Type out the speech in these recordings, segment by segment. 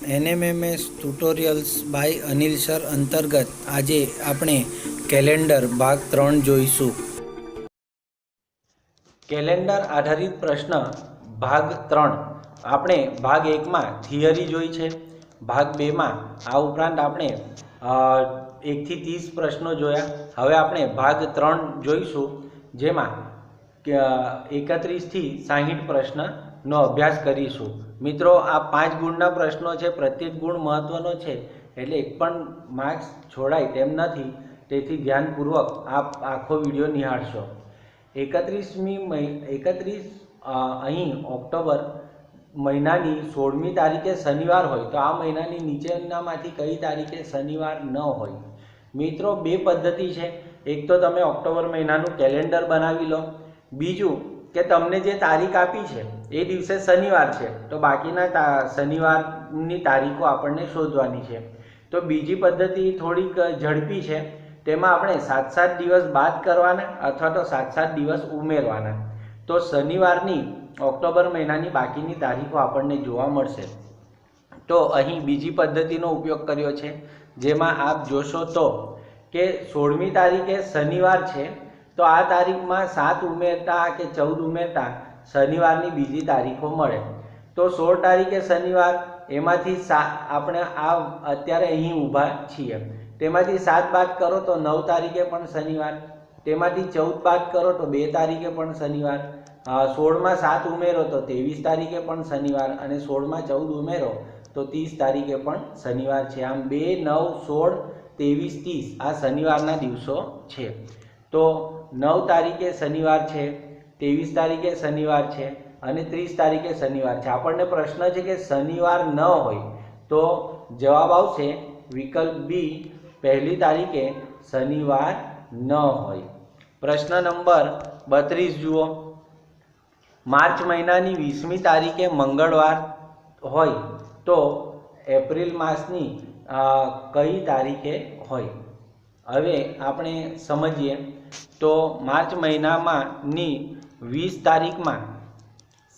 NMMS tutorials by Anil sir અંતર્ગત આજે આપણે કેલેન્ડર ભાગ 3 જોઈશું. કેલેન્ડર આધારિત પ્રશ્ન ભાગ 3. આપણે ભાગ 1માં થિયરી જોઈ છે. ભાગ 2માં આ ઉપરાંત આપણે 1 થી 30 પ્રશ્નો જોયા. હવે આપણે ભાગ 3 જોઈશું, જેમાં 31 થી 60 પ્રશ્નનો અભ્યાસ કરીશું. મિત્રો, આ 5 ગુણના પ્રશ્નો છે. પ્રત્યેક ગુણ મહત્વનો છે, એટલે એક પણ માર્ક્સ છોડાય તેમ નથી. તેથી ધ્યાનપૂર્વક આપ આખો વિડીયો નિહાળશો. 31 અહીં ઓક્ટોબર મહિનાની 16મી તારીખે શનિવાર હોય તો આ મહિનાની નીચેનામાંથી કઈ તારીખે શનિવાર ન હોય? મિત્રો, બે પદ્ધતિ છે. એક તો તમે ઓક્ટોબર મહિનાનું કેલેન્ડર બનાવી લો. બીજું કે તમને જે તારીખ આપી છે એ દિવસે શનિવાર છે તો બાકીના શનિવારની તારીખો આપણને શોધવાની છે. તો બીજી પદ્ધતિ થોડીક ઝડપી છે. તેમાં આપણે 7-7 દિવસ બાદ કરવાના અથવા તો 7-7 દિવસ ઉમેરવાના. તો શનિવારની ઓક્ટોબર મહિનાની બાકીની તારીખો આપણને જોવા મળશે. તો અહીં બીજી પદ્ધતિનો ઉપયોગ કર્યો છે, જેમાં આપ જોશો તો કે 16મી તારીખે શનિવાર છે તો આ તારીખમાં 7 ઉમેરતા કે 14 ઉમેરતા શનિવારની બીજી તારીખો મળે. તો 16 તારીખે શનિવાર, એમાંથી આપણે આ અત્યારે અહીં ઊભા છીએ, તેમાંથી 7 બાદ કરો તો 9 તારીખે પણ શનિવાર, તેમાંથી 14 બાદ કરો તો 2 તારીખે પણ શનિવાર, 16માં 7 ઉમેરો તો 23 તારીખે પણ શનિવાર, અને 16માં 14 ઉમેરો તો 30 તારીખે પણ શનિવાર છે. આમ 2, 9, 16, 23, 30 આ શનિવારના દિવસો છે. તો 9 તારીખે શનિવાર છે, 23 તારીખે શનિવાર છે અને 30 તારીખે શનિવાર છે. આપણને પ્રશ્ન છે કે શનિવાર ન હોય તો જવાબ આવશે વિકલ્પ બી, પહેલી તારીખે શનિવાર ન હોય. પ્રશ્ન નંબર 32 જુઓ. માર્ચ મહિનાની 20મી તારીખે મંગળવાર હોય તો એપ્રિલ માસની કઈ તારીખે હોય? હવે આપણે સમજીએ તો માર્ચ મહિનામાંની 20 તારીખમાં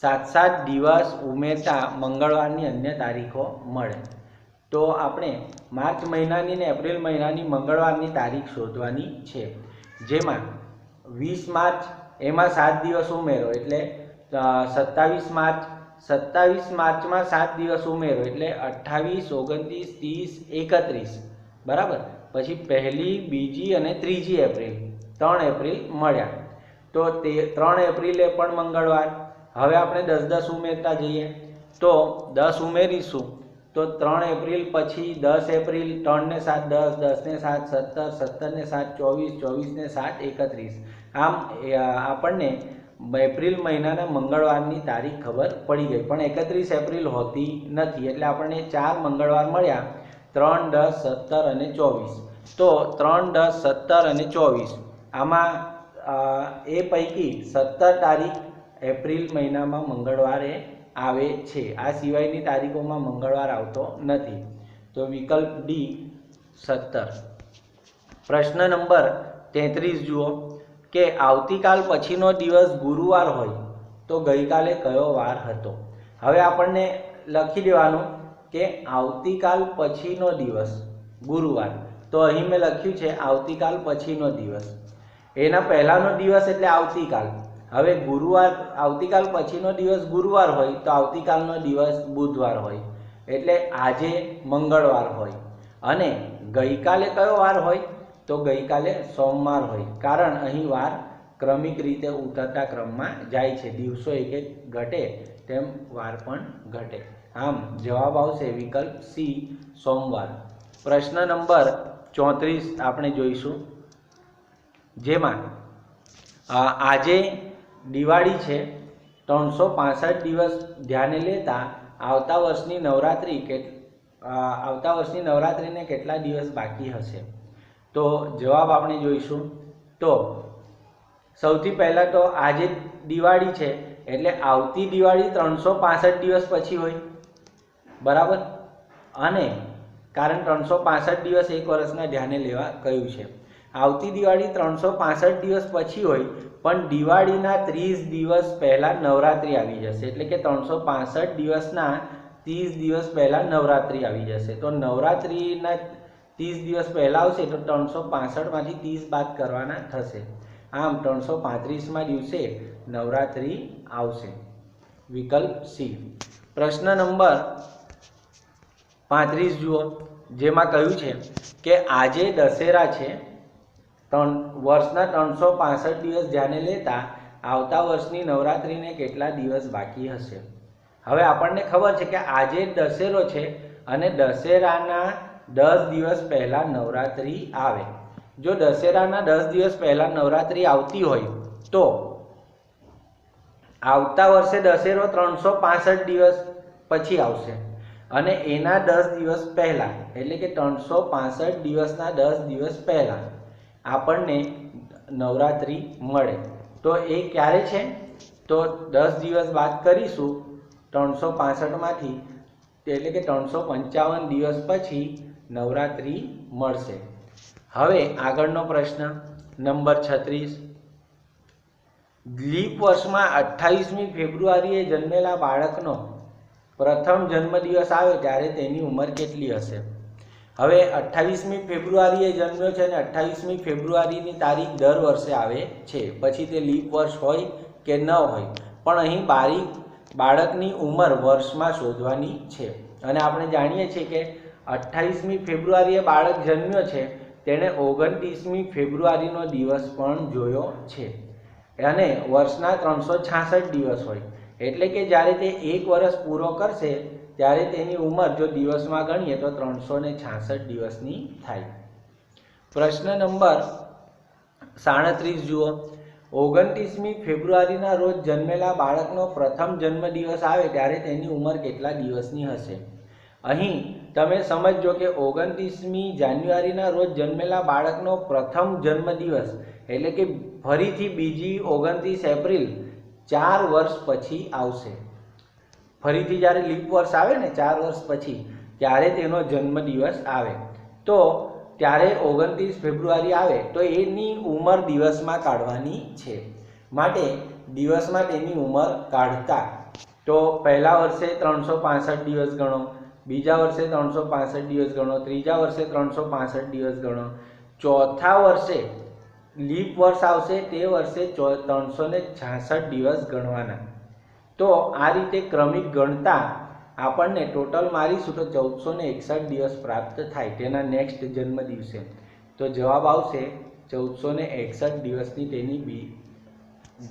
7-7 દિવસ ઉમેરતા મંગળવારની અન્ય તારીખો મળે. તો આપણે માર્ચ મહિનાની ને એપ્રિલ મહિનાની મંગળવારની તારીખ શોધવાની છે. જેમાં 20 માર્ચ એમાં 7 દિવસ ઉમેરો એટલે 27 માર્ચ, 27 માર્ચમાં 7 દિવસ ઉમેરો એટલે 28, 29, 30, 31, બરાબર. પછી પહેલી, બીજી અને ત્રીજી એપ્રિલ, 3 એપ્રિલ મળ્યા. તો 3 એપ્રિલે પણ મંગળવાર. હવે આપણે 10-10 ઉમેરતા જઈએ તો 10 ઉમેરીશું તો 3 એપ્રિલ પછી 10 એપ્રિલ, 3 ને 7 10, 10 ને 7 17, 17 ને 7 24, 24 ને 7 31. આમ આપણને એપ્રિલ મહિનાના મંગળવારની તારીખ ખબર પડી ગઈ. પણ 31 એપ્રિલ હોતી નથી, એટલે આપણને 4 મંગળવાર મળ્યા, 3, 10, 17 અને 24. તો 3, 10, 17 અને 24 આમાં એ પૈકી 17 તારીખ એપ્રિલ મહિનામાં મંગળવારે આવે છે. આ સિવાયની તારીખોમાં મંગળવાર આવતો નથી. તો વિકલ્પ ડી 17. પ્રશ્ન નંબર 33 જુઓ કે આવતીકાલ પછીનો દિવસ ગુરુવાર હોય તો ગઈકાલે કયો વાર હતો? હવે આપણને લખી દેવાનું કે આવતીકાલ પછીનો દિવસ ગુરુવાર. તો અહીં મેં લખ્યું છે આવતીકાલ પછીનો દિવસ. એના પહેલાનો દિવસ એટલે આવતીકાલ. હવે ગુરુવાર, આવતીકાલ પછીનો દિવસ ગુરુવાર હોય તો આવતીકાલનો દિવસ બુધવાર હોય, એટલે આજે મંગળવાર હોય. અને ગઈકાલે કયો વાર હોય? તો ગઈકાલે સોમવાર હોય. કારણ અહીં વાર ક્રમિક રીતે ઉતરતા ક્રમમાં જાય છે. દિવસો એક એક ઘટે તેમ વાર પણ ઘટે. આમ જવાબ આવશે વિકલ્પ સી, સોમવાર. પ્રશ્ન નંબર 34 આપણે જોઈશું, જેમાં આજે દિવાળી છે, 365 દિવસ ધ્યાને લેતા આવતા વર્ષની નવરાત્રિને કેટલા દિવસ બાકી હશે? તો જવાબ આપણે જોઈશું. તો સૌથી પહેલાં તો આજે દિવાળી છે એટલે આવતી દિવાળી 365 દિવસ પછી હોય, બરાબર. અને કારણ 365 દિવસ એક વર્ષના ધ્યાને લેવા કહ્યું છે. આવતી દિવાળી 365 દિવસ પછી હોય, પણ દિવાળીના 30 દિવસ પહેલાં નવરાત્રિ આવી જશે, એટલે કે 365 દિવસના 30 દિવસ પહેલાં નવરાત્રિ આવી જશે। તો નવરાત્રિના 30 દિવસ પહેલાં આવશે તો 365માંથી 30 બાદ કરવાના થશે। આમ 335મા દિવસે નવરાત્રિ આવશે, વિકલ્પ સી। પ્રશ્ન નંબર 35 જુઓ, જેમાં કહ્યું છે કે આજે દશેરા છે, વર્ષના 365 દિવસ ધ્યાને લેતા આવતા વર્ષની નવરાત્રિને કેટલા દિવસ બાકી હશે? હવે આપણને ખબર છે કે આજે દશેરો છે અને દશેરાના 10 દિવસ પહેલાં નવરાત્રિ આવે। જો દશેરાના 10 દિવસ પહેલાં નવરાત્રિ આવતી હોય તો આવતા વર્ષે દશેરો 365 દિવસ પછી આવશે અને એના 10 દિવસ પહેલાં એટલે કે 365 દિવસના 10 દિવસ પહેલાં આપણને નવરાત્રિ મળે। તો એ ક્યારે છે? તો 10 દિવસ બાદ કરીશું 365માંથી, એટલે કે 355 દિવસ પછી નવરાત્રિ મળશે। હવે આગળનો પ્રશ્ન નંબર 36, લીપ વર્ષમાં 28મી ફેબ્રુઆરીએ જન્મેલા બાળકનો પ્રથમ જન્મદિવસ આવે ત્યારે તેની ઉંમર કેટલી હશે? હવે 28મી ફેબ્રુઆરીએ જન્મ્યો છે અને 28મી ફેબ્રુઆરીની તારીખ દર વર્ષે આવે છે, પછી તે લીપ વર્ષ હોય કે ન હોય, પણ અહીં બાળકની ઉંમર વર્ષમાં શોધવાની છે। અને આપણે જાણીએ છીએ કે 28મી ફેબ્રુઆરીએ બાળક જન્મ્યો છે તેણે 29મી ફેબ્રુઆરીનો દિવસ પણ જોયો છે અને વર્ષના 366 દિવસ હોય, એટલે કે જ્યારે તે 1 વર્ષ પૂરો કરશે ત્યારે તેની ઉંમર જો દિવસમાં ગણીએ તો 366 દિવસની થાય। પ્રશ્ન નંબર 37 જુઓ, 29મી ફેબ્રુઆરીના રોજ જન્મેલા બાળકનો પ્રથમ જન્મદિવસ આવે ત્યારે તેની ઉંમર કેટલા દિવસની હશે? અહીં તમે સમજો કે 29મી જાન્યુઆરીના રોજ જન્મેલા બાળકનો પ્રથમ જન્મદિવસ એટલે કે ફરીથી બીજી 29 એપ્રિલ 4 વર્ષ પછી આવશે। ફરીથી જ્યારે લીપ વર્ષ આવે ને 4 વર્ષ પછી ત્યારે તેનો જન્મદિવસ આવે, તો ત્યારે 29 ફેબ્રુઆરી આવે તો એની ઉંમર દિવસમાં કાઢવાની છે। માટે દિવસમાં તેની ઉંમર કાઢતા તો પહેલા વર્ષે 365 દિવસ ગણો, બીજા વર્ષે 365 દિવસ ગણો, ત્રીજા વર્ષે 365 દિવસ ગણો, ચોથા વર્ષે લીપ વર્ષ આવશે તે વર્ષે 366 દિવસ ગણવાના। તો આ રીતે ક્રમિક ગણતા આપણને ટોટલ મારીશું તો 1461 દિવસ પ્રાપ્ત થાય તેના નેક્સ્ટ જન્મ દિવસે। તો જવાબ આવશે 1461 દિવસની તેની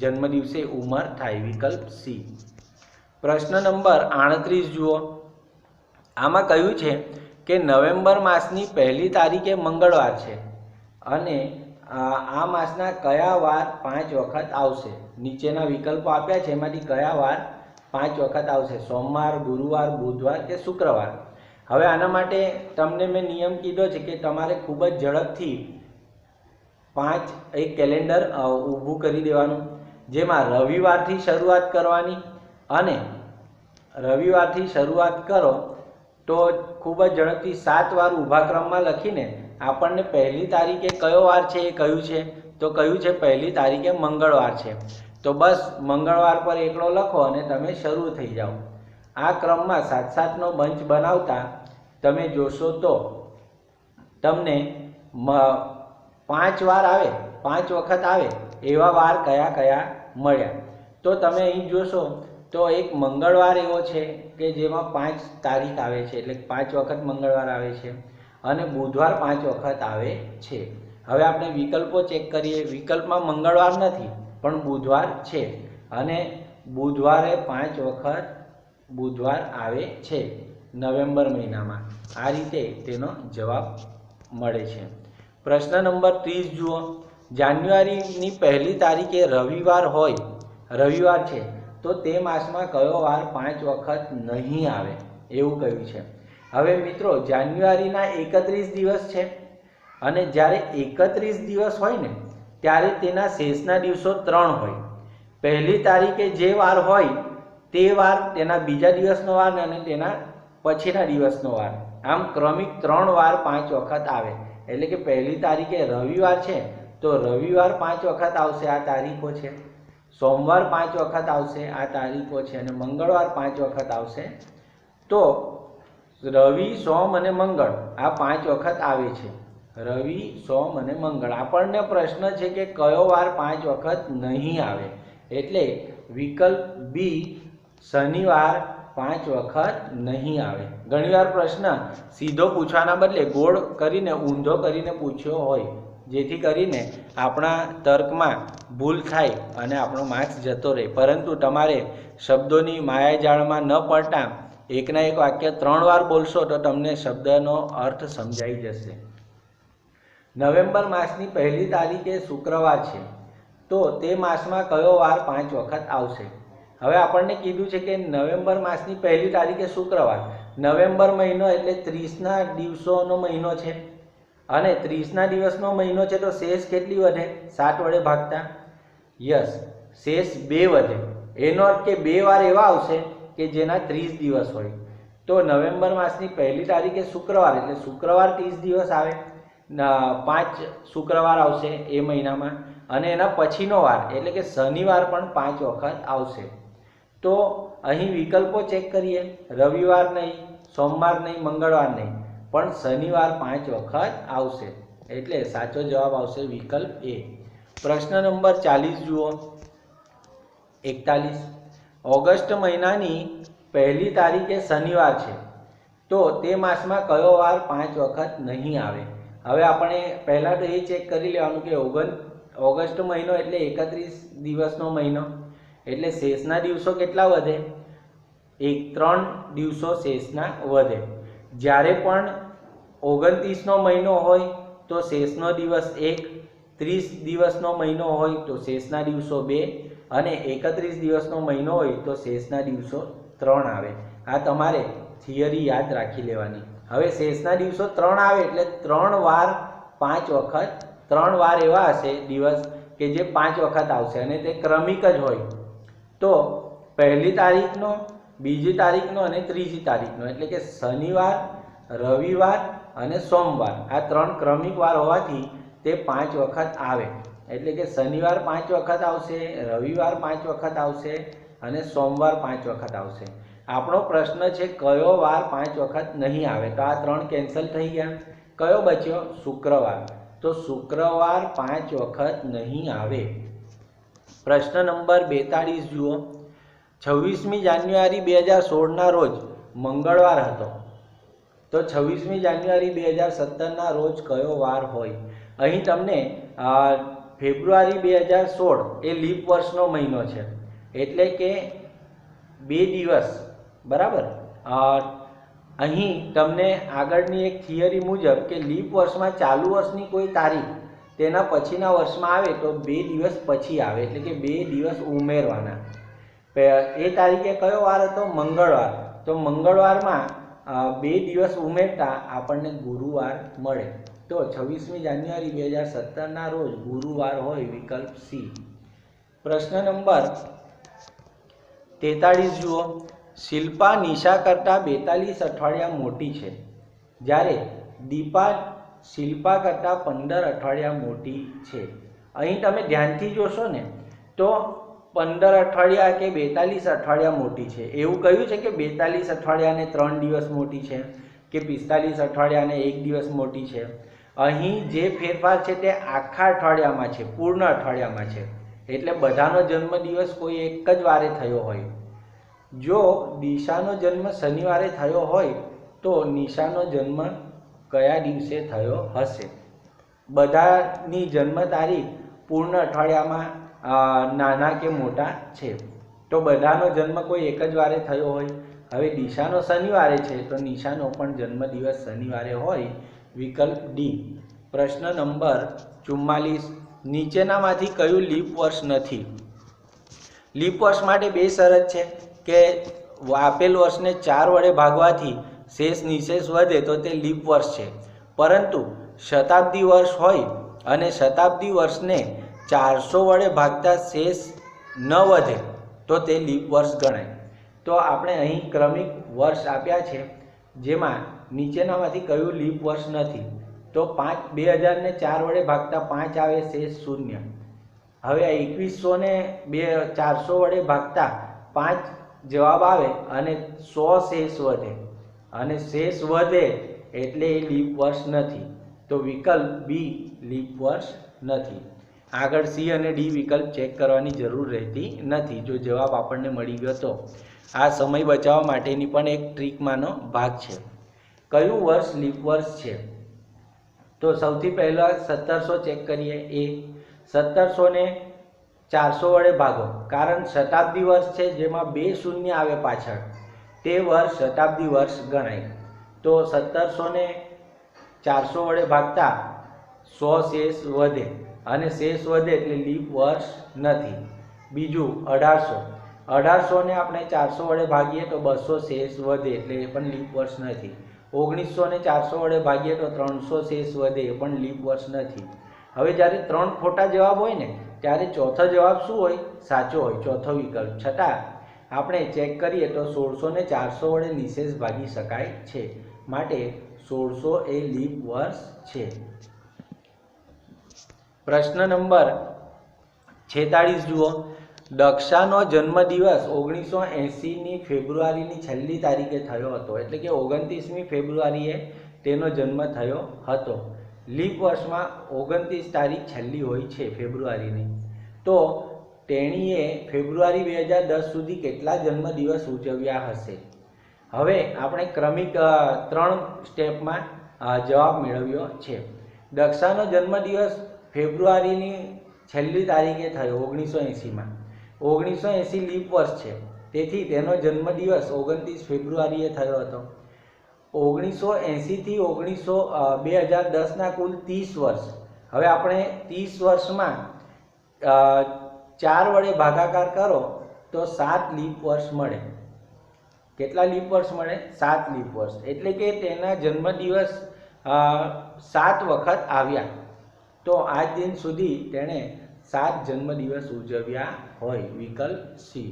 જન્મ દિવસે ઉંમર થાય, વિકલ્પ સી। પ્રશ્ન નંબર 38 જુઓ, આમાં કહ્યું છે કે નવેમ્બર માસની 1લી તારીખે મંગળવાર છે અને આ માસના કયા વાર 5 વખત આવશે? નીચેના વિકલ્પો આપ્યા છે, એમાંથી કયા વાર 5 વખત આવશે? સોમવાર, ગુરુવાર, બુધવાર કે શુક્રવાર? હવે આના માટે તમને મેં નિયમ કીધો છે કે તમારે ખૂબ જ ઝડપથી એક કેલેન્ડર ઊભું કરી દેવાનું, જેમાં રવિવારથી શરૂઆત કરવાની અને રવિવારથી શરૂઆત કરો તો ખૂબ જ ઝડપથી 7 વાર ઊભા ક્રમમાં લખીને આપણને 1લી તારીખે કયો વાર છે એ કહ્યું છે, તો કહ્યું છે 1લી તારીખે મંગળવાર છે, તો બસ મંગળવાર પર એકડો લખો અને તમે શરૂ થઈ જાઓ। આ ક્રમમાં 7-7નો બંચ બનાવતા તમે જોશો તો તમને 5 વાર આવે, 5 વખત આવે એવા વાર કયા કયા મળ્યા? તો તમે અહીં જોશો તો એક મંગળવાર એવો છે કે જેમાં 5 તારીખ આવે છે, એટલે 5 વખત મંગળવાર આવે છે અને બુધવાર 5 વખત આવે છે। હવે આપણે વિકલ્પો ચેક કરીએ, વિકલ્પમાં મંગળવાર નથી પણ બુધવાર છે અને બુધવારે 5 વખત બુધવાર આવે છે નવેમ્બર મહિનામાં। આ રીતે તેનો જવાબ મળે છે। પ્રશ્ન નંબર 30 જુઓ, જાન્યુઆરીની 1લી તારીખે રવિવાર છે તો તે માસમાં કયો વાર 5 વખત નહીં આવે એવું કહ્યું છે। હવે મિત્રો જાન્યુઆરીના 31 દિવસ છે અને જ્યારે 31 દિવસ હોય ને ત્યારે તેના શેષના દિવસો 3 હોય। 1લી તારીખે જે વાર હોય તે વાર તેના બીજા દિવસનો વાર અને તેના પછીના દિવસનો વાર, આમ ક્રમિક 3 વાર 5 વખત આવે। એટલે કે 1લી તારીખે રવિવાર છે તો રવિવાર 5 વખત આવશે, આ તારીખો છે। સોમવાર 5 વખત આવશે, આ તારીખો છે, અને મંગળવાર 5 વખત આવશે। તો રવિ, સોમ અને મંગળ આ 5 વખત આવે છે. રવિ, સોમ અને મંગળ. આપણને પ્રશ્ન છે કે કયો વાર 5 વખત નહીં આવે, એટલે વિકલ્પ બી શનિવાર 5 વખત નહીં આવે. ઘણીવાર પ્રશ્ન સીધો પૂછવાના બદલે ગોળ કરીને ઊંધો કરીને પૂછ્યો હોય, જેથી કરીને આપણા તર્કમાં ભૂલ થાય અને આપણો માર્ક્સ જતો રહે. પરંતુ તમારે શબ્દોની માયાજાળમાં ન પડતા એકના એક વાક્ય 3 વાર બોલશો તો તમને શબ્દનો અર્થ સમજાઈ જશે. નવેમ્બર માસની 1લી તારીખે શુક્રવાર છે, તો તે માસમાં કયો વાર 5 વખત આવશે? હવે આપણને કીધું છે કે નવેમ્બર માસની 1લી તારીખે શુક્રવાર. નવેમ્બર મહિનો એટલે 30ના દિવસોનો મહિનો છે, અને 30ના દિવસનો મહિનો છે તો શેષ કેટલી વધે? 7 વડે ભાગતા. યસ, શેષ 2 વધે. એનો અર્થ કે 2 વાર એવા આવશે કે જેના 30 દિવસ હોય. તો નવેમ્બર માસની 1લી તારીખે શુક્રવાર એટલે શુક્રવાર 30 દિવસ આવે, 5 શુક્રવાર આવશે એ મહિનામાં, અને એના પછીનો વાર એટલે કે શનિવાર પણ 5 વખત આવશે. તો અહીં વિકલ્પો ચેક કરીએ. રવિવાર નહીં, સોમવાર નહીં, મંગળવાર નહીં, પણ શનિવાર 5 વખત આવશે. એટલે સાચો જવાબ આવશે વિકલ્પ એ. પ્રશ્ન નંબર 40 જુઓ. 41. ઓગસ્ટ મહિનાની 1લી તારીખે શનિવાર છે, તો તે માસમાં કયો વાર 5 વખત નહીં આવે? હવે આપણે પહેલાં તો એ ચેક કરી લેવાનું કે ઓગસ્ટ મહિનો એટલે 31 દિવસનો મહિનો, એટલે શેષના દિવસો કેટલા વધે? 3 દિવસો શેષના વધે. જ્યારે પણ 29નો મહિનો હોય તો શેષનો દિવસ 1, 30 દિવસનો મહિનો હોય તો શેષના દિવસો 2, અને 31 દિવસનો મહિનો હોય તો શેષના દિવસો 3 આવે. આ તમારે થિયરી યાદ રાખી લેવાની. હવે શેષના દિવસો 3 આવે એટલે 3 વાર 5 વખત, 3 વાર એવા હશે દિવસ કે જે 5 વખત આવશે, અને તે ક્રમિક જ હોય. તો 1લી તારીખનો, 2જી તારીખનો અને 3જી તારીખનો, એટલે કે શનિવાર, રવિવાર અને સોમવાર, આ 3 ક્રમિક વાર હોવાથી તે 5 વખત આવે. એટલે કે શનિવાર 5 વખત આવશે, રવિવાર 5 વખત આવશે અને સોમવાર 5 વખત આવશે. આપણો પ્રશ્ન છે કયો વાર 5 વખત નહીં આવે? તો આ 3 કેન્સલ થઈ ગયા. કયો બચ્યો? શુક્રવાર. તો શુક્રવાર 5 વખત નહીં આવે. પ્રશ્ન નંબર 42 જુઓ. 26મી જાન્યુઆરી 2016ના રોજ મંગળવાર હતો, તો 26મી જાન્યુઆરી 2017ના રોજ કયો વાર હોય? અહીં તમને ફેબ્રુઆરી 2016 એ લીપ વર્ષનો મહિનો છે, એટલે કે 2 દિવસ, બરાબર. અહીં તમને આગળની એક થિયરી મુજબ કે લીપ વર્ષમાં ચાલુ વર્ષની કોઈ તારીખ તેના પછીના વર્ષમાં આવે તો 2 દિવસ પછી આવે, એટલે કે 2 દિવસ ઉમેરવાના. એ તારીખે કયો વાર હતો? મંગળવાર. તો મંગળવારમાં 2 દિવસ ઉમેરતા આપણને ગુરુવાર મળે. તો 26મી જાન્યુઆરી 2017ના રોજ ગુરુવાર હોય, વિકલ્પ સી. પ્રશ્ન નંબર 43 જુઓ. શિલ્પા નિશા કરતાં 42 અઠવાડિયા મોટી છે, જ્યારે દીપા શિલ્પા કરતાં 15 અઠવાડિયા મોટી છે. અહીં તમે ધ્યાનથી જોશો ને તો 15 અઠવાડિયા કે 42 અઠવાડિયા મોટી છે એવું કહ્યું છે કે 42 અઠવાડિયાને 3 દિવસ મોટી છે કે 45 અઠવાડિયાને 1 દિવસ મોટી છે. અહીં જે ફેરફાર છે તે આખા અઠવાડિયામાં છે, પૂર્ણ અઠવાડિયામાં છે. એટલે બધાનો જન્મદિવસ કોઈ એક જ વારે થયો હોય. જો દિશાનો જન્મ શનિવારે થયો હોય તો નિશાનો જન્મ કયા દિવસે થયો હશે? બધાની જન્મ તારીખ પૂર્ણ અઠવાડિયામાં નાના કે મોટા છે, તો બધાનો જન્મ કોઈ એક જ વારે થયો હોય. હવે દિશાનો શનિવારે છે તો નિશાનો પણ જન્મદિવસ શનિવારે હોય, વિકલ્પ ડી. પ્રશ્ન નંબર 44. નીચેનામાંથી કયું લીપ વર્ષ નથી? લીપ વર્ષ માટે 2 શરત છે કે આપેલ વર્ષને 4 વડે ભાગવાથી શેષ નિશેષ વધે તો તે લીપ વર્ષ છે, પરંતુ શતાબ્દી વર્ષ હોય અને શતાબ્દી વર્ષને 400 વડે ભાગતા શેષ ન વધે તો તે લીપ વર્ષ ગણાય. તો આપણે અહીં ક્રમિક વર્ષ આપ્યા છે, જેમાં નીચેનામાંથી કયું લીપ વર્ષ નથી? તો 2000ને 4 વડે ભાગતા 5 આવે, શેષ 0. હવે 2100ને 400 વડે ભાગતા 5 જવાબ આવે અને 100 શેષ વધે અને શેષ વધે એટલે એ લીપ વર્ષ નથી, તો વિકલ્પ બી લીપ વર્ષ નથી. આગળ સી અને ડી વિકલ્પ ચેક કરવાની જરૂર રહેતી નથી જો જવાબ આપણને મળી ગયો તો. આ સમય બચાવવા માટેની પણ એક ટ્રીકમાંનો ભાગ છે. કયું વર્ષ લીપ વર્ષ છે? તો સૌથી પહેલાં 1700 ચેક કરીએ. એ 1700 ને 400 વડે ભાગો, કારણ શતાબ્દી વર્ષ છે જેમાં 2 શૂન્ય આવે પાછળ, તે વર્ષ શતાબ્દી વર્ષ ગણાય. તો 1700 ને 400 વડે ભાગતા 100 શેષ વધે અને શેષ વધે એટલે લીપ વર્ષ નથી. બીજું 1800 ને આપણે 400 વડે ભાગીએ તો 200 શેષ વધે એટલે એ પણ લીપ વર્ષ નથી. 1900 ને 400 વડે ભાગીએ તો 300 શેષ વધે, એ પણ લીપ વર્ષ નથી. હવે જ્યારે 3 ખોટા જવાબ હોય ને ત્યારે ચોથો જવાબ શું હોય? સાચો હોય, ચોથો વિકલ્પ. છતાં આપણે ચેક કરીએ તો 1600 ને 400 વડે નિશેષ ભાગી શકાય છે, માટે 1600 એ લીપ વર્ષ છે. પ્રશ્ન નંબર 46 જુઓ. દક્ષાનો જન્મદિવસ 1980ની ફેબ્રુઆરીની છેલ્લી તારીખે થયો હતો, એટલે કે 29મી ફેબ્રુઆરીએ તેનો જન્મ થયો હતો. લીપ વર્ષમાં 29 તારીખ છેલ્લી હોય છે ફેબ્રુઆરીની. તો તેણીએ ફેબ્રુઆરી 2010 સુધી કેટલા જન્મદિવસ ઉજવ્યા હશે? હવે આપણે ક્રમિક 3 સ્ટેપમાં જવાબ મેળવ્યો છે. દક્ષાનો જન્મદિવસ ફેબ્રુઆરીની છેલ્લી તારીખે થયો 1980માં. 1980 લીપ વર્ષ છે, તેથી તેનો જન્મદિવસ 29 ફેબ્રુઆરીએ થયો હતો. 1980 થી 2010ના કુલ 30 વર્ષ. હવે આપણે 30 વર્ષમાં 4 વડે ભાગાકાર કરો તો 7 લીપ વર્ષ મળે. કેટલા લીપ વર્ષ મળે? 7 લીપ વર્ષ. એટલે કે તેના જન્મદિવસ 7 વખત આવ્યા. તો આજ દિન સુધી તેણે 7 જન્મદિવસ ઉજવ્યા હોય, વિકલ્પ સી.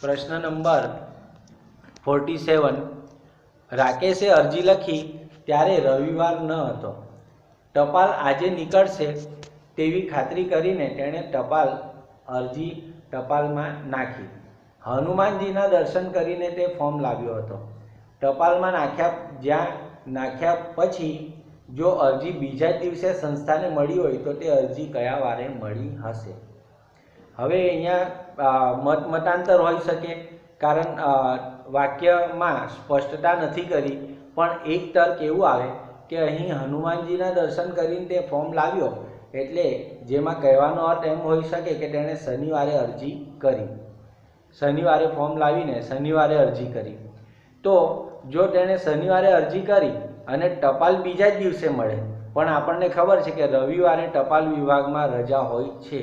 પ્રશ્ન નંબર 47. રાકેશે અરજી લખી ત્યારે રવિવાર ન હતો. ટપાલ આજે નીકળશે તેવી ખાતરી કરીને તેણે અરજી ટપાલમાં નાખી. હનુમાનજીના દર્શન કરીને તે ફોર્મ લાવ્યો હતો. ટપાલમાં નાખ્યા પછી જો અરજી બીજા દિવસે સંસ્થાને મળી હોય તો તે અરજી કયા વારે મળી હશે? હવે અહીંયા મતાંતર હોઈ શકે, કારણ વાક્યમાં સ્પષ્ટતા નથી કરી, પણ એક તર્ક એવું આવે કે અહીં હનુમાનજીના દર્શન કરીને તે ફોર્મ લાવ્યો, એટલે જેમાં કહેવાનો અર્થ એમ હોઈ શકે કે તેણે શનિવારે અરજી કરી, શનિવારે ફોર્મ લાવીને શનિવારે અરજી કરી. તો જો તેણે શનિવારે અરજી કરી અને ટપાલ બીજા જ દિવસે મળે, પણ આપણને ખબર છે કે રવિવારે ટપાલ વિભાગમાં રજા હોય છે,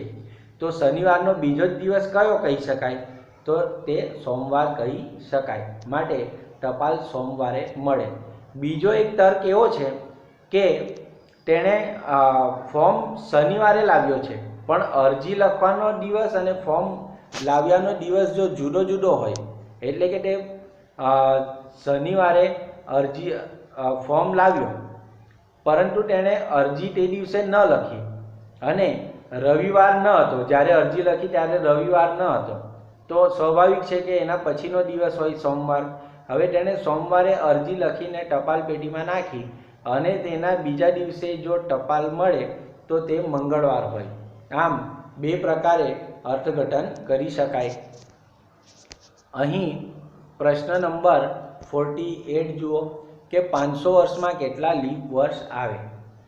તો શનિવારનો બીજો જ દિવસ કયો કહી શકાય? તો તે સોમવાર કહી શકાય. માટે ટપાલ સોમવારે મળે. બીજો એક તર્ક એવો છે કે તેણે ફોર્મ શનિવારે લાવ્યો છે, પણ અરજી લખવાનો દિવસ અને ફોર્મ લાવ્યાનો દિવસ જો જુદો જુદો હોય, એટલે કે તે શનિવારે ફોર્મ લાવ્યો પરંતુ તેણે અરજી તે દિવસે ન લખી અને રવિવાર ન હતો, જ્યારે અરજી લખી ત્યારે રવિવાર ન હતો, તો સ્વાભાવિક છે કે એના પછીનો દિવસ હોય સોમવાર. હવે તેણે સોમવારે અરજી લખીને ટપાલ પેટીમાં નાખી અને તેના બીજા દિવસે જો ટપાલ મળે તો તે મંગળવાર હોય. આમ 2 પ્રકારે અર્થઘટન કરી શકાય. અહીં પ્રશ્ન નંબર 48 જુઓ કે 500 વર્ષમાં કેટલા લીપ વર્ષ આવે?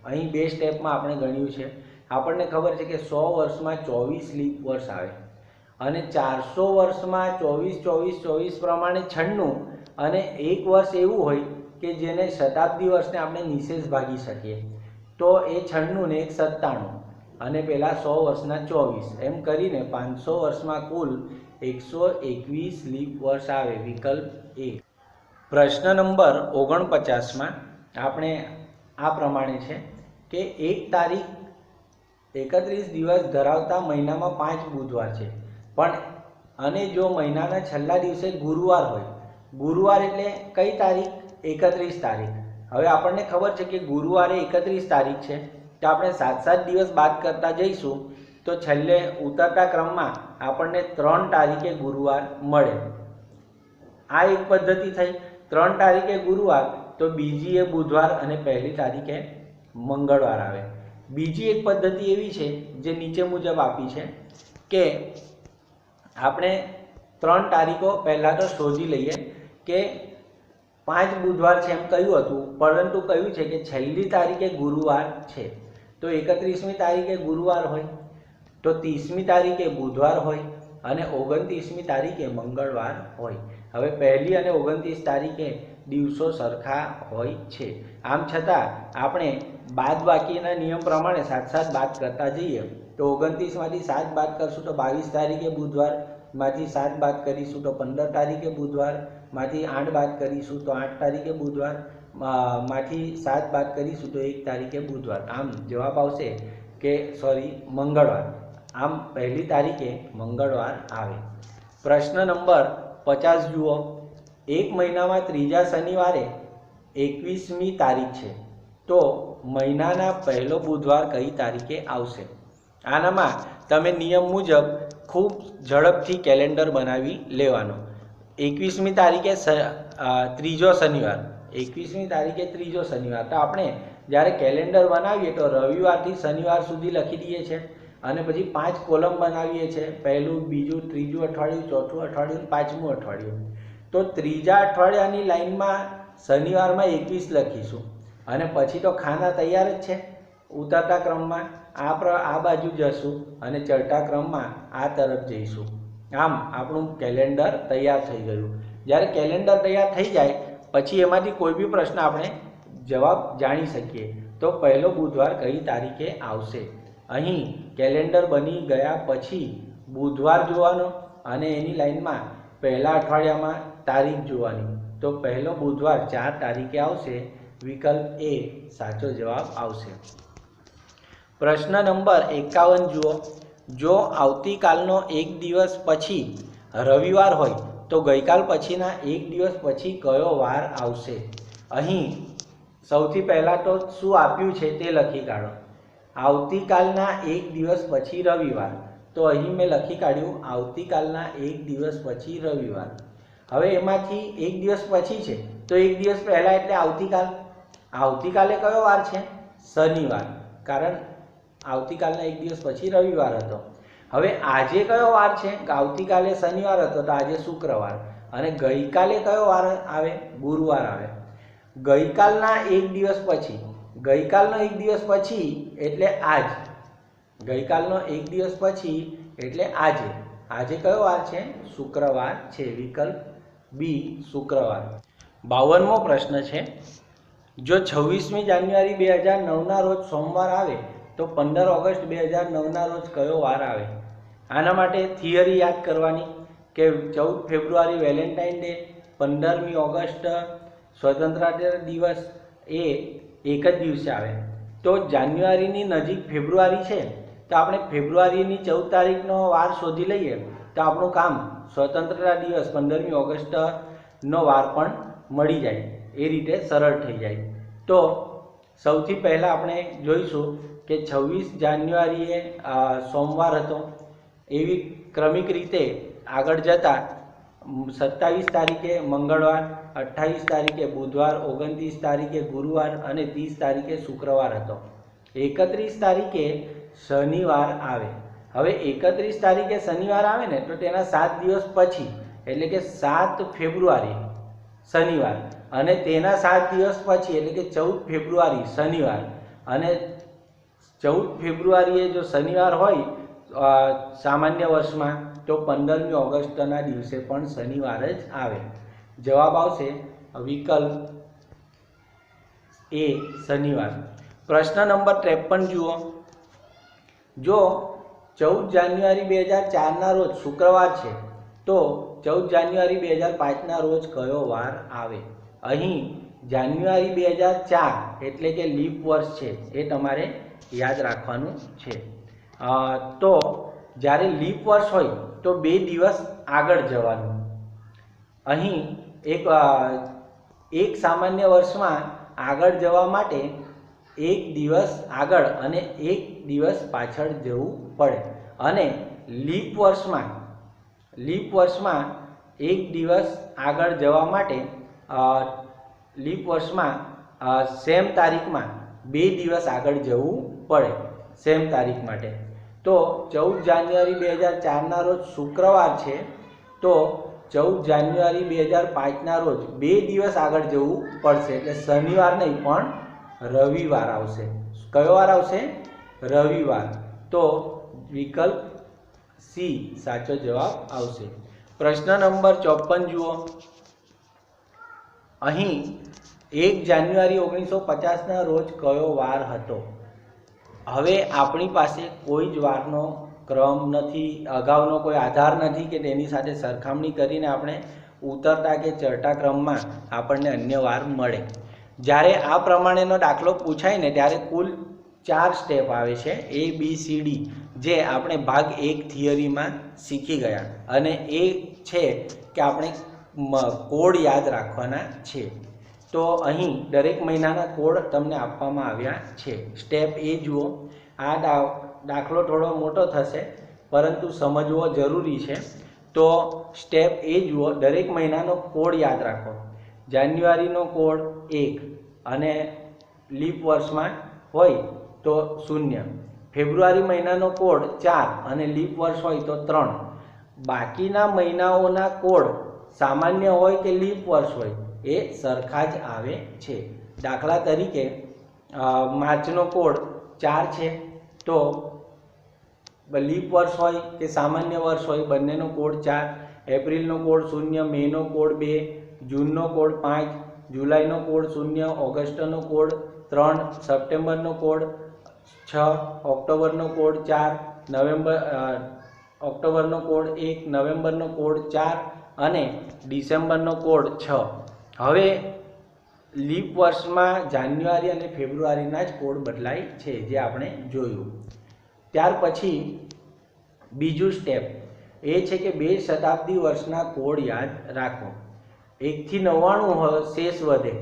અહીં 2 સ્ટેપમાં આપણે ગણ્યું છે. આપણને ખબર છે કે 100 વર્ષમાં 24 લીપ વર્ષ આવે અને 400 વર્ષમાં 24 પ્રમાણે 96, અને એક વર્ષ એવું હોય કે જેને શતાબ્દી વર્ષને આપણે નિશેષ ભાગી શકીએ, તો એ 96 ને 1 97 અને પેલા 100 વર્ષના 24, એમ કરીને 500 વર્ષમાં કુલ 121 લીપ વર્ષ આવે, વિકલ્પ એ. પ્રશ્ન નંબર 49માં આપણે આ પ્રમાણે છે કે 1 તારીખ 31 દિવસ ધરાવતા મહિનામાં 5 બુધવાર છે, પણ અને જો મહિનાના છેલ્લા દિવસે ગુરુવાર હોય, ગુરુવાર એટલે કઈ તારીખ? 31 તારીખ. હવે આપણને ખબર છે કે ગુરુવારે 31 તારીખ છે, તો આપણે 7 દિવસ બાદ કરતા જઈશું તો છેલ્લે ઉતરતા ક્રમમાં આપણને 3 તારીખે ગુરુવાર મળે. આ એક પદ્ધતિ થઈ। 3 તારીખે ગુરુવાર તો બીજી એ બુધવાર અને પહેલી તારીખે મંગળવાર આવે। બીજી એક પદ્ધતિ એવી છે જે નીચે મુજબ આપી છે કે આપણે 3 તારીખો પહેલાં તો શોધી લઈએ કે 5 બુધવાર છે એમ કહ્યું હતું, પરંતુ કહ્યું છે કે છેલ્લી તારીખે ગુરુવાર છે, તો 31મી તારીખે ગુરુવાર હોય તો 30મી તારીખે બુધવાર હોય અને 29મી તારીખે મંગળવાર હોય। હવે પહેલી અને 29 તારીખે દિવસો સરખા હોય છે, આમ છતાં આપણે બાદબાકીના નિયમ પ્રમાણે 7 બાદ કરતા જઈએ તો 29માંથી 7 બાદ કરશું તો 22 તારીખે બુધવારમાંથી 7 બાદ કરીશું તો 15 તારીખે બુધવારમાંથી 8 બાદ કરીશું તો 8 તારીખે બુધવાર માંથી 7 બાદ કરીશું તો 1 તારીખે બુધવાર। આમ જવાબ આવશે કે મંગળવાર। આમ પહેલી તારીખે મંગળવાર આવે। પ્રશ્ન નંબર 50 જુઓ। એક મહિનામાં ત્રીજા શનિવારે 21મી તારીખ છે, તો મહિનાના પહેલો બુધવાર કઈ તારીખે આવશે? આનામાં તમે નિયમ મુજબ ખૂબ ઝડપથી કેલેન્ડર બનાવી લેવાનો। 21મી તારીખે ત્રીજો શનિવાર, 21મી તારીખે ત્રીજો શનિવાર, તો આપણે જ્યારે કેલેન્ડર બનાવીએ તો રવિવારથી શનિવાર સુધી લખી દઈએ છીએ અને પછી 5 કોલમ બનાવીએ છીએ, પહેલું, બીજું, ત્રીજું અઠવાડિયું, ચોથું અઠવાડિયું, પાંચમું અઠવાડિયું। તો ત્રીજા અઠવાડિયાની લાઈનમાં શનિવારમાં 21 લખીશું અને પછી તો ખાના તૈયાર જ છે, ઉતરતા ક્રમમાં આ બાજુ જશું અને ચડતા ક્રમમાં આ તરફ જઈશું। આમ આપણું કેલેન્ડર તૈયાર થઈ ગયું। જ્યારે કેલેન્ડર તૈયાર થઈ જાય પછી એમાંથી કોઈ બી પ્રશ્ન આપણે જવાબ જાણી શકીએ તો પહેલો બુધવાર કઈ તારીખે આવશે। અહીં કેલેન્ડર બની ગયા પછી બુધવાર જોવાનો અને એની લાઈનમાં પહેલા અઠવાડિયામાં તારીખ જોવાની, તો પહેલો બુધવાર 4 તારીખે આવશે। વિકલ્પ એ સાચો જવાબ આવશે। પ્રશ્ન નંબર 51 જુઓ। જો આવતીકાલનો એક દિવસ પછી રવિવાર હોય તો ગઈકાલ પછીના એક દિવસ પછી કયો વાર આવશે? અહીં સૌથી પહેલાં તો શું આપ્યું છે તે લખી કાઢો। આવતીકાલના એક દિવસ પછી રવિવાર, તો અહીં મેં લખી કાઢ્યું આવતીકાલના એક દિવસ પછી રવિવાર। હવે એમાંથી એક દિવસ પછી છે તો એક દિવસ પહેલાં એટલે આવતીકાલ, આવતીકાલે કયો વાર છે? શનિવાર, કારણ આવતીકાલના એક દિવસ પછી રવિવાર હતો। હવે આજે કયો વાર છે? આવતીકાલે શનિવાર હતો તો આજે શુક્રવાર, અને ગઈકાલે કયો વાર આવે? ગુરુવાર આવે। ગઈકાલના એક દિવસ પછી, ગઈકાલનો એક દિવસ પછી એટલે આજ, ગઈકાલનો એક દિવસ પછી એટલે આજે, આજે કયો વાર છે? શુક્રવાર છે। વિકલ્પ બી શુક્રવાર। 52મો પ્રશ્ન છે। જો 26મી જાન્યુઆરી 2009ના રોજ સોમવાર આવે તો 15 ઓગસ્ટ 2009ના રોજ કયો વાર આવે? આના માટે થિયરી યાદ કરવાની કે 14 ફેબ્રુઆરી વેલેન્ટાઇન ડે, 15મી ઓગસ્ટ સ્વતંત્રતા દિવસ એ એક જ દિવસે આવે। તો જાન્યુઆરીની નજીક ફેબ્રુઆરી છે તો આપણે ફેબ્રુઆરીની 14 તારીખનો વાર શોધી લઈએ તો આપણું કામ સ્વતંત્રતા દિવસ 15મી ઓગસ્ટનો વાર પણ મળી જાય, એ રીતે સરળ થઈ જાય। તો સૌથી પહેલાં આપણે જોઈશું કે 26 જાન્યુઆરીએ સોમવાર હતો, એવી ક્રમિક રીતે આગળ જતાં 27 તારીખે મંગળવાર, 28 તારીખે બુધવાર, 29 તારીખે ગુરુવાર અને 30 તારીખે શુક્રવાર હતો। 31 તારીખે શનિવાર આવે। હવે 31 તારીખે શનિવાર આવે ને તો તેના 7 દિવસ પછી એટલે કે 7 ફેબ્રુઆરી શનિવાર, અને તેના 7 દિવસ પછી એટલે કે 14 ફેબ્રુઆરી શનિવાર, અને 14 ફેબ્રુઆરીએ જો શનિવાર હોય સામાન્ય વર્ષમાં તો 15મી ઓગસ્ટના દિવસે પણ શનિવાર જ આવે। જવાબ આવશે વિકલ્પ એ શનિવાર। પ્રશ્ન નંબર 53 જુઓ। જો 14 જાન્યુઆરી 2004ના રોજ શુક્રવાર છે તો 14 જાન્યુઆરી 2005ના રોજ કયો વાર આવે? અહીં જાન્યુઆરી 2004 એટલે કે લીપ વર્ષ છે, એ તમારે યાદ રાખવાનું છે। તો જ્યારે લીપ વર્ષ હોય તો 2 દિવસ આગળ જવાનું। અહીં એક સામાન્ય વર્ષમાં આગળ જવા માટે 1 દિવસ આગળ અને 1 દિવસ પાછળ જવું પડે, અને લીપ વર્ષમાં એક દિવસ આગળ જવા માટે લીપ વર્ષમાં સેમ તારીખમાં 2 દિવસ આગળ જવું પડે સેમ તારીખ માટે. તો 14 જાન્યુઆરી 2004ના રોજ શુક્રવાર છે, તો 14 જાન્યુઆરી 2005ના રોજ 2 દિવસ આગળ જવું પડશે, એટલે શનિવાર નહીં પણ રવિવાર આવશે. કયો વાર આવશે? રવિવાર. તો વિકલ્પ સી સાચો જવાબ આવશે. પ્રશ્ન નંબર 54 જુઓ. અહીં 1 જાન્યુઆરી 1950ના રોજ કયો વાર હતો? હવે આપણી પાસે કોઈ જ વારનો ક્રમ નથી, અગાઉનો કોઈ આધાર નથી કે તેની સાથે સરખામણી કરીને આપણે ઉતરતા કે ચડતા ક્રમમાં આપણને અન્ય વાર મળે. જ્યારે આ પ્રમાણેનો દાખલો પૂછાય ને ત્યારે કુલ 4 સ્ટેપ આવે છે, ABCD, જે આપણે ભાગ 1 થિયરીમાં શીખી ગયા, અને એ છે કે આપણે કોડ યાદ રાખવાના છે. તો અહીં દરેક મહિનાના કોડ તમને આપવામાં આવ્યા છે. સ્ટેપ એ જુઓ. આ દાખલો થોડો મોટો થશે પરંતુ સમજવો જરૂરી છે. તો સ્ટેપ એ જુઓ. દરેક મહિનાનો કોડ યાદ રાખો. જાન્યુઆરીનો કોડ 1 અને લીપ વર્ષમાં હોય તો 0. ફેબ્રુઆરી મહિનાનો કોડ 4 અને લીપ વર્ષ હોય તો 3. બાકીના મહિનાઓના કોડ સામાન્ય હોય કે લીપ વર્ષ હોય એ સરખા જ આવે છે. દાખલા તરીકે માર્ચનો કોડ 4 છે, તો લીપ વર્ષ હોય કે સામાન્ય વર્ષ હોય બંનેનો કોડ 4. એપ્રિલનો કોડ 0, મેનો કોડ 2, જૂનનો કોડ 5, જુલાઈનો કોડ 0, ઓગસ્ટનો કોડ 3, સપ્ટેમ્બરનો કોડ 6, ઓક્ટોબરનો કોડ 4, ઓક્ટોબરનો કોડ 1, નવેમ્બરનો કોડ 4 અને ડિસેમ્બરનો કોડ 6. હવે લીપ વર્ષમાં જાન્યુઆરી અને ફેબ્રુઆરીના જ કોડ બદલાય છે, જે આપણે જોયું. ત્યાર પછી બીજું સ્ટેપ એ છે કે 2 શતાબ્દી વર્ષના કોડ યાદ રાખો. 1 થી 99 શેષ વધે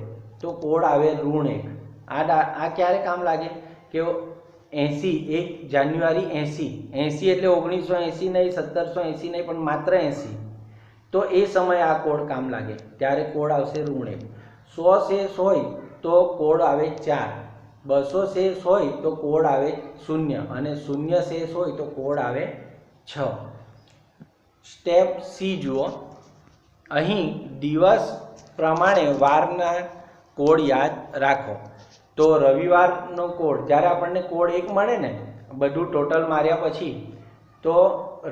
તો કોડ આવે ઋણ 1. આ ક્યારે કામ લાગે કે 80, 1 જાન્યુઆરી 80 એટલે 1980 નહીં, 1780 નહીં, પણ માત્ર 80. તો એ સમયે આ કોડ કામ લાગે, ત્યારે કોડ આવશે ઋણ 1. 100 શેષ હોય તો કોડ આવે 4, 200 શેષ હોય તો કોડ આવે 0 અને 0 શેષ હોય તો કોડ આવે 6. સ્ટેપ સી જુઓ. અહીં દિવસ પ્રમાણે વારના કોડ યાદ રાખો. તો રવિવારનો કોડ, જ્યારે આપણને કોડ 1 મળે ને બધું ટોટલ માર્યા પછી, તો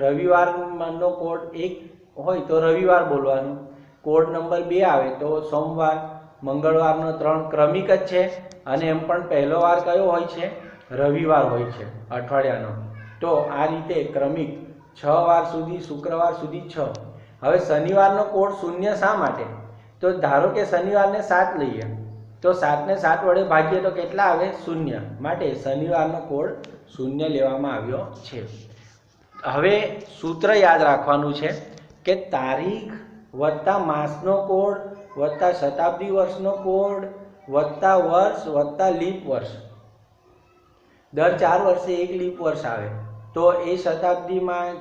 રવિવારનો કોડ 1 હોય તો રવિવાર બોલવાનું. કોડ નંબર 2 આવે તો સોમવાર, મંગળવારનો 3 ક્રમિક જ છે, અને એમ પણ પહેલો વાર કયો હોય છે? રવિવાર હોય છે અઠવાડિયાનો. તો આ રીતે ક્રમિક 6 વાર સુધી, શુક્રવાર સુધી 6. હવે શનિવારનો કોડ 0 શા માટે? તો ધારો કે શનિવારને 7 લઈએ, તો 7 ને 7 વડે ભાગીએ તો કેટલા આવે? 0. માટે શનિવારનો કોડ 0 લેવામાં આવ્યો છે. હવે સૂત્ર યાદ રાખવાનું છે કે તારીખ વત્તા માસનો કોડ વત્તા શતાબ્દી વર્ષનો કોડ વત્તા વર્ષ વત્તા લીપ વર્ષ. દર 4 વર્ષે એક લીપ વર્ષ આવે, તો એ શતાબ્દીમાં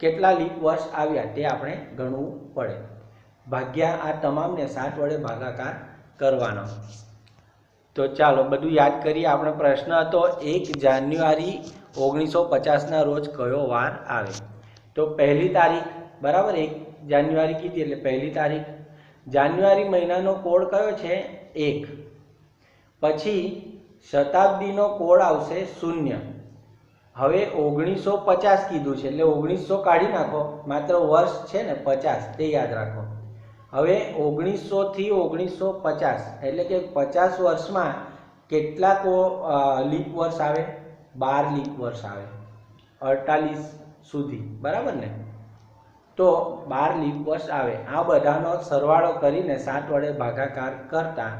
કેટલા લીપ વર્ષ આવ્યા તે આપણે ગણવું પડે. ભાગ્યા આ તમામને 7 વડે ભાગાકાર કરવાનો. તો ચાલો બધું યાદ કરીએ. આપણે પ્રશ્ન હતો 1 જાન્યુઆરી 1950ના રોજ કયો વાર આવે? તો પહેલી તારીખ, બરાબર, 1 જાન્યુઆરી કીધી એટલે પહેલી તારીખ. જાન્યુઆરી મહિનાનો કોડ કયો છે? 1. પછી શતાબ્દીનો કોડ આવશે 0. હવે 1950 કીધું છે એટલે 1900 કાઢી નાખો, માત્ર વર્ષ છે ને 50 તે યાદ રાખો. હવે 1900 થી 1950 એટલે કે 50 વર્ષમાં કેટલા લીપ વર્ષ આવે? 12 લીપ વર્ષ આવે 48 સુધી, બરાબર ને? તો 12 લીપ વર્ષ આવે. આ બધાનો સરવાળો કરીને 7 વડે ભાગાકાર કરતા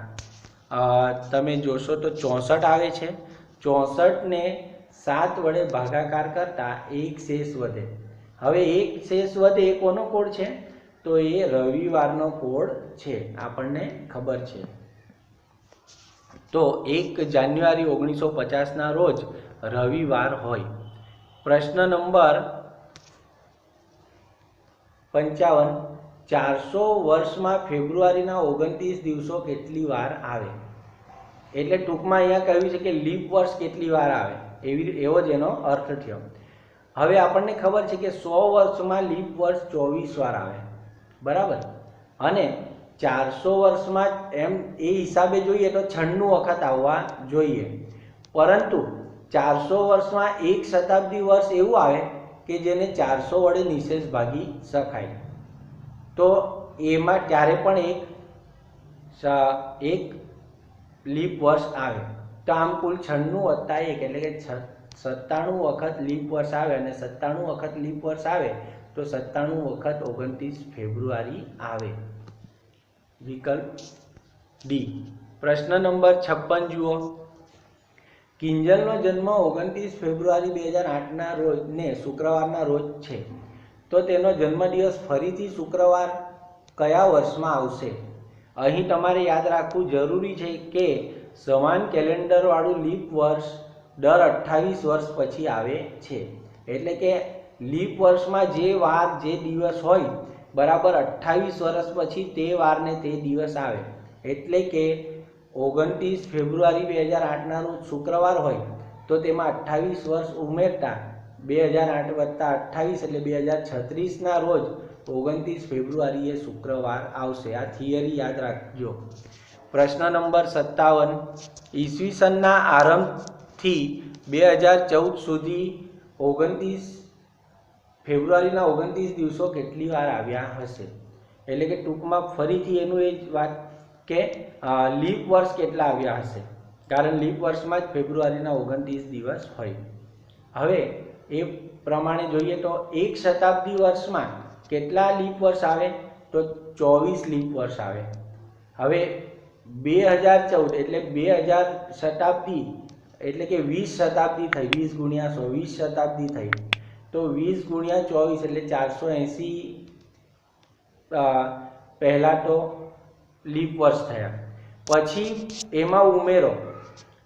તમે જોશો તો 64 આવે છે. 64 ને 7 વડે ભાગાકાર કરતા 1 શેષ વધે. હવે 1 શેષ વધે એ કોનો કોડ છે? તો એ રવિવારનો કોડ છે, આપણને ખબર છે. તો 1 જાન્યુઆરી 1950ના રોજ રવિવાર હોય. પ્રશ્ન નંબર 55 400 વર્ષમાં ફેબ્રુઆરીના 29 દિવસો કેટલી વાર આવે? એટલે ટૂંકમાં અહીંયા કહ્યું છે કે લીપ વર્ષ કેટલી વાર આવે, એવો જ એનો અર્થ થયો. હવે આપણને ખબર છે કે 100 વર્ષમાં લીપ વર્ષ 24 વાર આવે, બરાબર, અને 400 વર્ષમાં એમ એ હિસાબે જોઈએ તો 96 વખત આવવા જોઈએ. પરંતુ 400 વર્ષમાં એક શતાબ્દી વર્ષ એવું આવે કે જેને 400 વડે નિશેષ ભાગી શકાય. તો એમાં ત્યારે પણ એક લીપ વર્ષ આવે. તો આમ કુલ 96 વત્તા 1 એટલે કે 97 વખત લીપ વર્ષ આવે, અને 97 વખત લીપ વર્ષ આવે તો 97 વખત 29 ફેબ્રુઆરી આવે. વિકલ્પ ડી. પ્રશ્ન નંબર 56 જુઓ. કિંજલનો જન્મ 29 ફેબ્રુઆરી 2008ના રોજ ને શુક્રવારના રોજ છે, તો તેનો જન્મદિવસ ફરીથી શુક્રવાર કયા વર્ષમાં આવશે? અહીં તમારે યાદ રાખવું જરૂરી છે કે સમાન કેલેન્ડરવાળું લીપ વર્ષ દર 28 વર્ષ પછી આવે છે. એટલે કે લીપ વર્ષમાં જે વાર જે દિવસ હોય બરાબર 28 વર્ષ પછી તે વારને તે દિવસ આવે. એટલે કે 29 ફેબ્રુઆરી 2008ના રોજ શુક્રવાર હોય તો તેમાં 28 વર્ષ ઉમેરતા 2008 વત્તા 28 એટલે 2036ના રોજ 29 ફેબ્રુઆરીએ શુક્રવાર આવશે. આ થિયરી યાદ રાખજો. પ્રશ્ન નંબર 57. ઈસવીસનના આરંભથી 2014 સુધી 29 ફેબ્રુઆરીના 29 દિવસો કેટલી વાર આવ્યા હશે? એટલે કે ટૂંકમાં ફરીથી એનું એ જ વાત કે લીપ વર્ષ કેટલા આવ્યા હશે, કારણ લીપ વર્ષમાં જ ફેબ્રુઆરીના 29 દિવસ હોય. હવે એ પ્રમાણે જોઈએ તો એક શતાબ્દી વર્ષમાં કેટલા લીપ વર્ષ આવે? તો 24 લીપ વર્ષ આવે. હવે 2014 એટલે 2000 શતાબ્દી એટલે કે 20 શતાબ્દી થઈ, 20 ગુણ્યા 100 20 શતાબ્દી થઈ, તો 20 ગુણ્યા 24 એટલે 480 પહેલાં તો લીપ વર્ષ થયા. પછી એમાં ઉમેરો,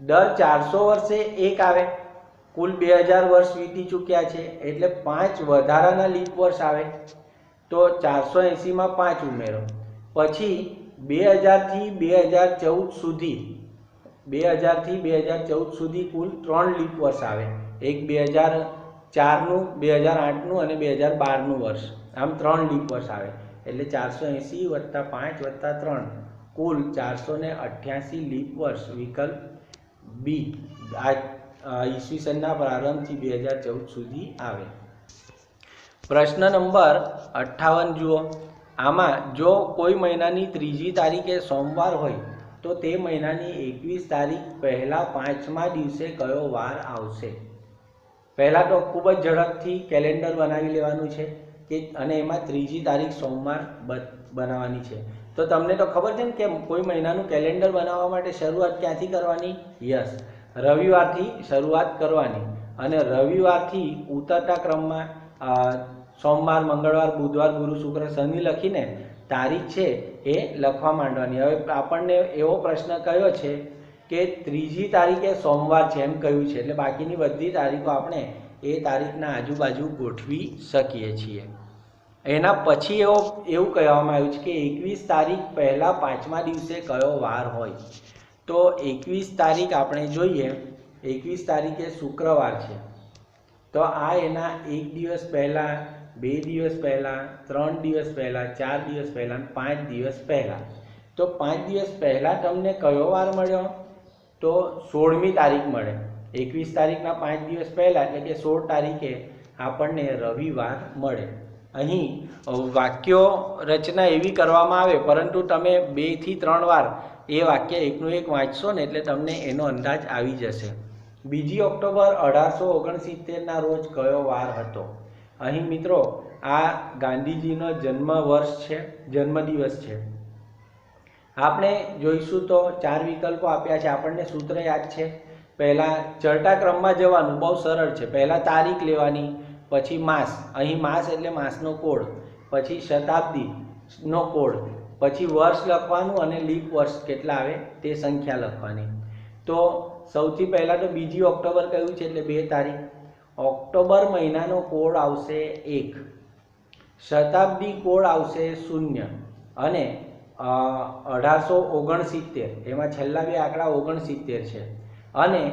દર 400 વર્ષે એક આવે, કુલ 2000 વર્ષ વીતી ચૂક્યા છે એટલે 5 વધારાના લીપ વર્ષ આવે. તો 480માં 5 ઉમેરો. પછી 2000થી 2014 સુધી કુલ 3 લીપ વર્ષ આવે. એક 2004નું, 2008નું અને 2012નું વર્ષ, આમ 3 લીપ વર્ષ આવે. એટલે 480 વત્તા 5 વત્તા 3 કુલ 488 લીપ વર્ષ. વિકલ્પ બી આ ઈસવીસનના પ્રારંભથી 2014 સુધી આવે. પ્રશ્ન નંબર 58 જુઓ. આમાં જો કોઈ મહિનાની 3જી તારીખે સોમવાર હોય તો તે મહિનાની 21 તારીખ પહેલાં 5મા દિવસે કયો વાર આવશે? પહેલાં તો ખૂબ જ ઝડપથી કેલેન્ડર બનાવી લેવાનું છે કે અને એમાં 3જી તારીખ સોમવાર બનાવવાની છે. તો તમને તો ખબર છે ને કે કોઈ મહિનાનું કેલેન્ડર બનાવવા માટે શરૂઆત ક્યાંથી કરવાની? યસ, રવિવારથી શરૂઆત કરવાની. અને રવિવારથી ઉતરતા ક્રમમાં સોમવાર, મંગળવાર, બુધવાર, ગુરુ, શુક્ર, શનિ લખીને તારીખ છે એ લખવા માંડવાની. હવે આપણને એવો પ્રશ્ન કયો છે કે 3જી તારીખે સોમવાર છે એમ કહ્યું છે, એટલે બાકીની બધી તારીખો આપણે એ તારીખના આજુબાજુ ગોઠવી શકીએ છીએ. એના પછી એવું કહેવામાં આવ્યું છે કે 21 તારીખ પહેલાં 5મા દિવસે કયો વાર હોય? તો 21 તારીખ આપણે જોઈએ, 21 તારીખે શુક્રવાર છે, તો આ એના 1 દિવસ પહેલાં, 2 દિવસ પહેલાં, 3 દિવસ પહેલાં, 4 દિવસ પહેલાં, 5 દિવસ પહેલાં. તો 5 દિવસ પહેલાં તમને કયો વાર મળ્યો? તો 16મી તારીખ મળે. 21 તારીખના 5 દિવસ પહેલાં એટલે કે 16 તારીખે આપણને રવિવાર મળે. અહીં વાક્યો રચના એવી કરવામાં આવે, પરંતુ તમે 2 થી 3 વાર એ વાક્ય એકનું એક વાંચશો ને એટલે તમને એનો અંદાજ આવી જશે. 2 ઓક્ટોબર 1869ના રોજ કયો વાર હતો? અહીં મિત્રો આ ગાંધીજીનો જન્મદિવસ છે. આપણે જોઈશું તો 4 વિકલ્પો આપ્યા છે. આપણને સૂત્ર યાદ છે. પહેલાં ચડતા ક્રમમાં જવાનું, બહુ સરળ છે. પહેલાં તારીખ લેવાની, પછી માસ, અહીં માસ એટલે માસનો કોડ, પછી શતાબ્દીનો કોડ, પછી વર્ષ લખવાનું અને લીપ વર્ષ કેટલા આવે તે સંખ્યા લખવાની. તો સૌથી પહેલાં તો 2 ઓક્ટોબર કહ્યું છે એટલે 2 તારીખ. ઓક્ટોબર મહિનાનો કોડ આવશે 1. શતાબ્દી કોડ આવશે 0 અને 1869 એમાં છેલ્લા બે આંકડા 69 છે અને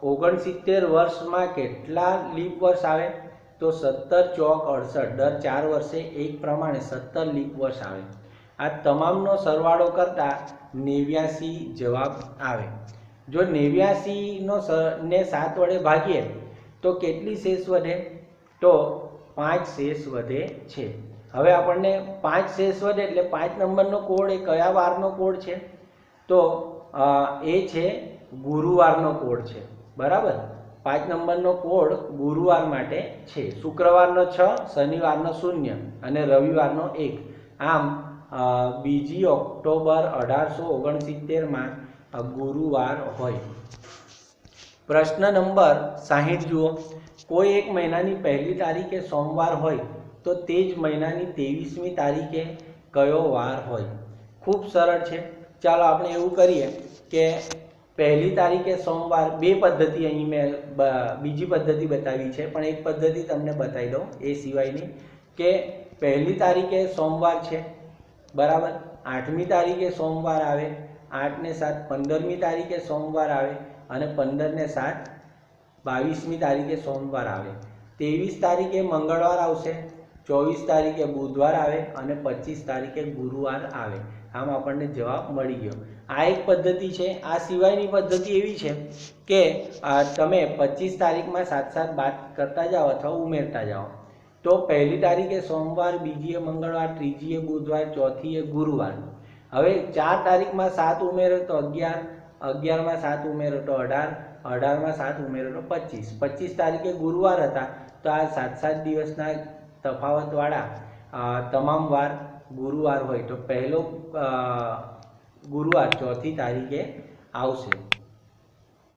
69 વર્ષમાં કેટલા લીપ વર્ષ આવે તો 17 ચોક 68 દર 4 વર્ષે એક પ્રમાણે 17 લીપ વર્ષ આવે। આ તમામનો સરવાળો કરતા 89 જવાબ આવે। જો 89 ને 7 વડે ભાગીએ તો કેટલી શેષ વધે તો 5 શેષ વધે છે। હવે આપણને 5 શેષ વધે એટલે 5 નંબરનો કોડ એ કયા વારનો કોડ છે તો એ છે ગુરુવારનો કોડ છે, બરાબર। 5 નંબરનો કોડ ગુરુવાર માટે છે। શુક્રવારનો 6, શનિવારનો 0 અને રવિવારનો 1। આમ 2 ઓક્ટોબર 1869 ગુરુવાર હોય। પ્રશ્ન નંબર 60 જુઓ। કોઈ એક મહિનાની પહેલી તારીખે સોમવાર હોય તો તે જ મહિનાની 23મી તારીખે કયો વાર હોય? ખૂબ સરળ છે। ચાલો આપણે એવું કરીએ કે પહેલી તારીખે સોમવાર, બે પદ્ધતિ અહીં મેં બીજી પદ્ધતિ બતાવી છે પણ એક પદ્ધતિ તમને બતાવી દઉં એ સિવાયની કે પહેલી તારીખે સોમવાર છે, બરાબર। 8મી તારીખે સોમવાર આવે, 8 ને 7 15મી તારીખે સોમવાર આવે અને 15 ને 7 22મી તારીખે સોમવાર આવે। 23 તારીખે મંગળવાર આવશે, 24 તારીખે બુધવાર આવે અને 25 તારીખે ગુરુવાર આવે। આમ આપણને જવાબ મળી ગયો। આ એક પદ્ધતિ છે। આ સિવાયની પદ્ધતિ એવી છે કે તમે 25 તારીખમાં 7 બાદ કરતા જાઓ અથવા ઉમેરતા જાઓ તો પહેલી તારીખે સોમવાર, બીજીએ મંગળવાર, ત્રીજીએ બુધવાર, ચોથીએ ગુરુવાર। હવે 4 તારીખમાં 7 ઉમેરો તો 11, 11માં 7 ઉમેરો તો 18, 18માં 7 ઉમેરો તો 25, 25 તારીખે ગુરુવાર હતા તો આ 7 દિવસના તફાવતવાળા તમામ વાર ગુરુવાર હોય તો પહેલો ગુરુવાર ચોથી તારીખે આવશે।